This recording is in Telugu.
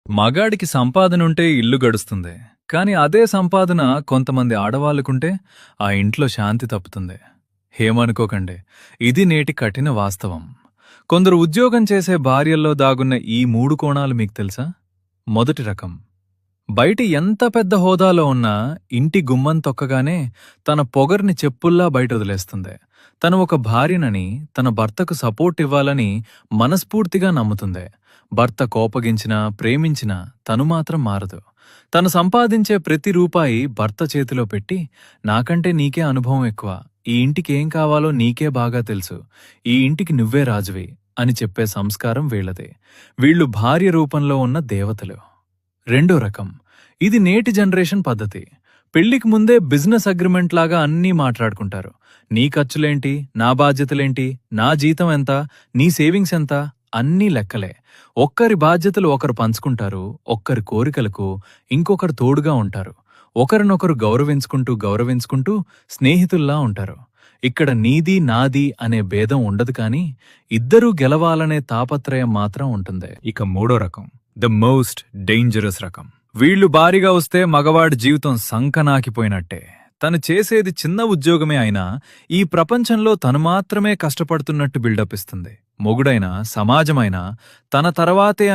మగాడికి సంపాదనుంటే ఇల్లు గడుస్తుంది. కాని అదే సంపాదన కొంతమంది ఆడవాళ్ళకుంటే ఆ ఇంట్లో శాంతి తప్పుతుంది. ఏమనుకోకండి, ఇది నేటి కఠిన వాస్తవం. కొందరు ఉద్యోగం చేసే భార్యల్లో దాగున్న ఈ 3 కోణాలు మీకు తెలుసా? మొదటి రకం, బయటి ఎంత పెద్ద హోదాలో ఉన్నా ఇంటి గుమ్మం తొక్కగానే తన పొగర్ని చెప్పుల్లా బయటొదిలేస్తుంది. తను ఒక భార్యనని, తన భర్తకు సపోర్ట్ ఇవ్వాలని మనస్ఫూర్తిగా నమ్ముతుంది. భర్త కోపగించినా, ప్రేమించినా తను మాత్రం మారదు. తను సంపాదించే ప్రతి రూపాయి భర్త చేతిలో పెట్టి, నాకంటే నీకే అనుభవం ఎక్కువ, ఈ ఇంటికేం కావాలో నీకే బాగా తెలుసు, ఈ ఇంటికి నువ్వే రాజువి అని చెప్పే సంస్కారం వీళ్లదే. వీళ్లు భార్య రూపంలో ఉన్న దేవతలు. రెండో రకం, ఇది నేటి జనరేషన్ పద్ధతి. పెళ్లికి ముందే బిజినెస్ అగ్రిమెంట్ లాగా అన్నీ మాట్లాడుకుంటారు. నీ ఖర్చులేంటి, నా బాధ్యతలేంటి, నా జీతం ఎంత, నీ సేవింగ్స్ ఎంత, అన్నీ లెక్కలే. ఒక్కరి బాధ్యతలు ఒకరు పంచుకుంటారు, ఒక్కరి కోరికలకు ఇంకొకరు తోడుగా ఉంటారు. ఒకరినొకరు గౌరవించుకుంటూ స్నేహితుల్లా ఉంటారు. ఇక్కడ నీది నాది అనే భేదం ఉండదు, కానీ ఇద్దరూ గెలవాలనే తాపత్రయం మాత్రం ఉంటుంది. ఇక మూడో రకం, ద మోస్ట్ డేంజరస్ రకం. వీళ్లు భారీగా వస్తే మగవాడి జీవితం సంకనాకిపోయినట్టే. తను చేసేది చిన్న ఉద్యోగమే అయినా ఈ ప్రపంచంలో తను మాత్రమే కష్టపడుతున్నట్టు బిల్డప్ ఇస్తుంది. మొగుడైనా, సమాజమైనా తన తర్వాతే